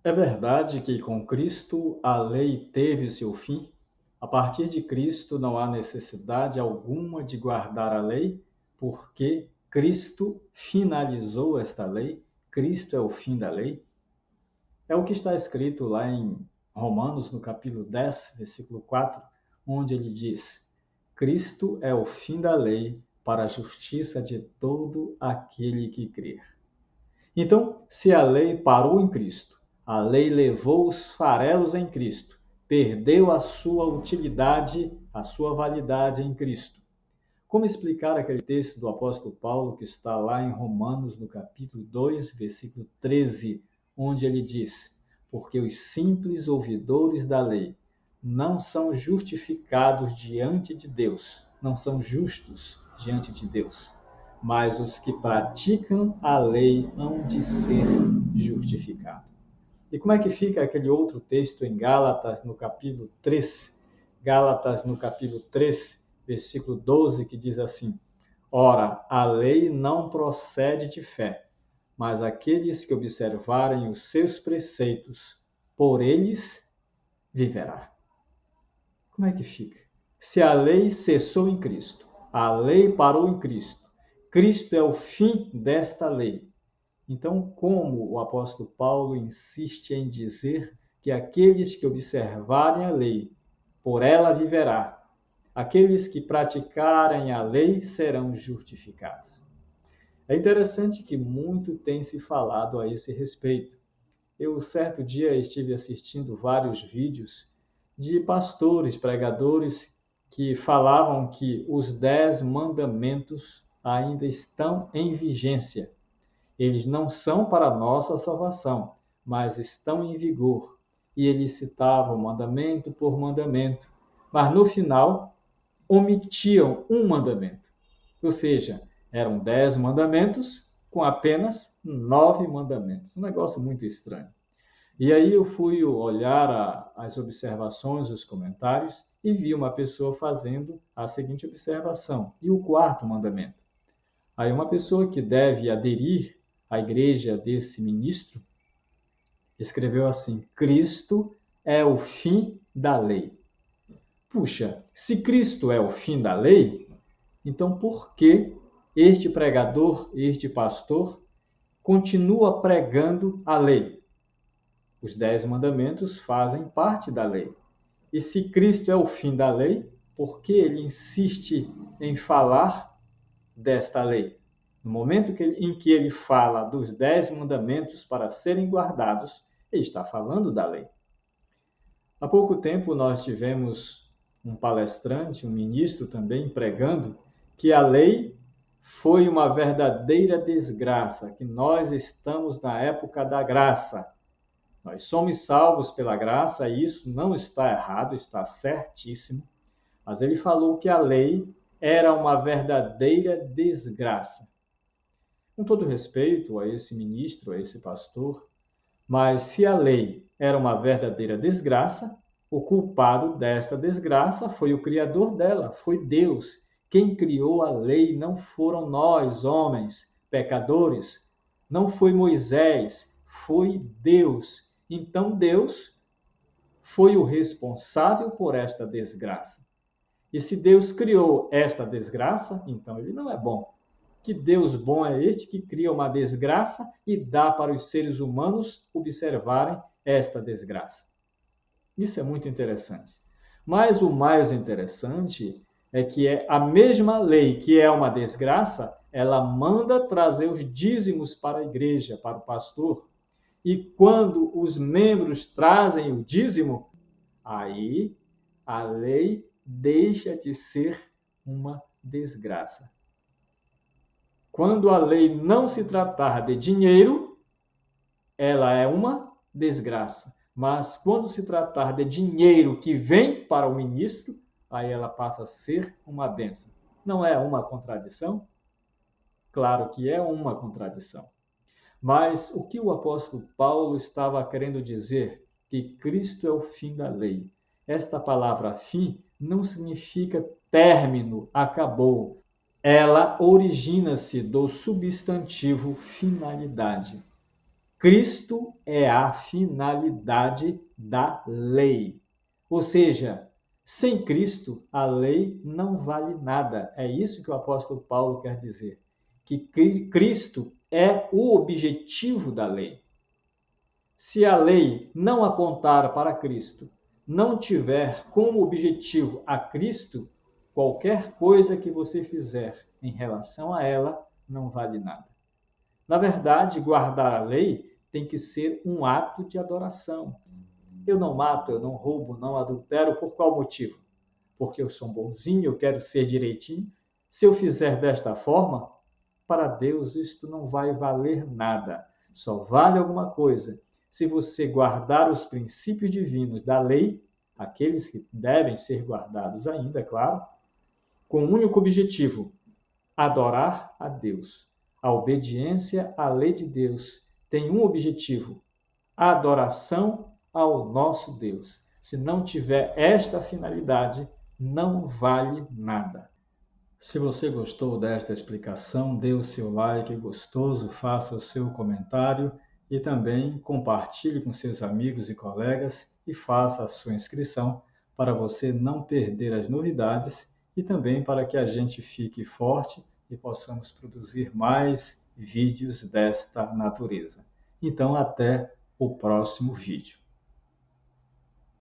É verdade que com Cristo a lei teve o seu fim? A partir de Cristo não há necessidade alguma de guardar a lei, porque Cristo finalizou esta lei, Cristo é o fim da lei? É o que está escrito lá em Romanos, no capítulo 10, versículo 4, onde ele diz: Cristo é o fim da lei para a justiça de todo aquele que crer. Então, se a lei parou em Cristo, a lei levou os farelos em Cristo, perdeu a sua utilidade, a sua validade em Cristo. Como explicar aquele texto do apóstolo Paulo que está lá em Romanos, no capítulo 2, versículo 13, onde ele diz: Porque os simples ouvidores da lei não são justificados diante de Deus, não são justos diante de Deus, mas os que praticam a lei hão de ser justificados. E como é que fica aquele outro texto em Gálatas, no capítulo 3? Gálatas, no capítulo 3, versículo 12, que diz assim: Ora, a lei não procede de fé, mas aqueles que observarem os seus preceitos, por eles viverá. Como é que fica? Se a lei cessou em Cristo, a lei parou em Cristo, Cristo é o fim desta lei. Então, como o apóstolo Paulo insiste em dizer que aqueles que observarem a lei, por ela viverá, aqueles que praticarem a lei serão justificados. É interessante que muito tem se falado a esse respeito. Eu, certo dia, estive assistindo vários vídeos de pastores, pregadores, que falavam que os 10 mandamentos ainda estão em vigência. Eles não são para nossa salvação, mas estão em vigor. E eles citavam mandamento por mandamento, mas no final omitiam um mandamento. Ou seja, eram 10 mandamentos com apenas 9 mandamentos. Um negócio muito estranho. E aí eu fui olhar as observações, os comentários, e vi uma pessoa fazendo a seguinte observação. E o quarto mandamento? Aí uma pessoa que deve aderir à igreja desse ministro escreveu assim: Cristo é o fim da lei. Puxa, se Cristo é o fim da lei, então por que este pregador, este pastor, continua pregando a lei? Os 10 mandamentos fazem parte da lei. E se Cristo é o fim da lei, por que ele insiste em falar desta lei? No momento em que ele fala dos 10 mandamentos para serem guardados, ele está falando da lei. Há pouco tempo nós tivemos um palestrante, um ministro também, pregando que a lei foi uma verdadeira desgraça, que nós estamos na época da graça. Nós somos salvos pela graça e isso não está errado, está certíssimo. Mas ele falou que a lei era uma verdadeira desgraça. Com todo respeito a esse ministro, a esse pastor, mas se a lei era uma verdadeira desgraça, o culpado desta desgraça foi o criador dela, foi Deus. Quem criou a lei não foram nós, homens, pecadores, não foi Moisés, foi Deus. Então Deus foi o responsável por esta desgraça. E se Deus criou esta desgraça, então ele não é bom. Que Deus bom é este que cria uma desgraça e dá para os seres humanos observarem esta desgraça? Isso é muito interessante. Mas o mais interessante é que é a mesma lei que é uma desgraça, ela manda trazer os dízimos para a igreja, para o pastor. E quando os membros trazem o dízimo, aí a lei deixa de ser uma desgraça. Quando a lei não se tratar de dinheiro, ela é uma desgraça. Mas quando se tratar de dinheiro que vem para o ministro, aí ela passa a ser uma bênção. Não é uma contradição? Claro que é uma contradição. Mas o que o apóstolo Paulo estava querendo dizer? Que Cristo é o fim da lei. Esta palavra fim não significa término, acabou. Ela origina-se do substantivo finalidade. Cristo é a finalidade da lei. Ou seja, sem Cristo, a lei não vale nada. É isso que o apóstolo Paulo quer dizer. Que Cristo é o objetivo da lei. Se a lei não apontar para Cristo, não tiver como objetivo a Cristo, qualquer coisa que você fizer em relação a ela não vale nada. Na verdade, guardar a lei tem que ser um ato de adoração. Eu não mato, eu não roubo, não adultero, por qual motivo? Porque eu sou bonzinho, eu quero ser direitinho. Se eu fizer desta forma, para Deus isto não vai valer nada. Só vale alguma coisa se você guardar os princípios divinos da lei, aqueles que devem ser guardados ainda, claro, com um único objetivo: adorar a Deus. A obediência à lei de Deus tem um objetivo: a adoração ao nosso Deus. Se não tiver esta finalidade, não vale nada. Se você gostou desta explicação, dê o seu like gostoso, faça o seu comentário e também compartilhe com seus amigos e colegas e faça a sua inscrição para você não perder as novidades e também para que a gente fique forte e possamos produzir mais vídeos desta natureza. Então, até o próximo vídeo.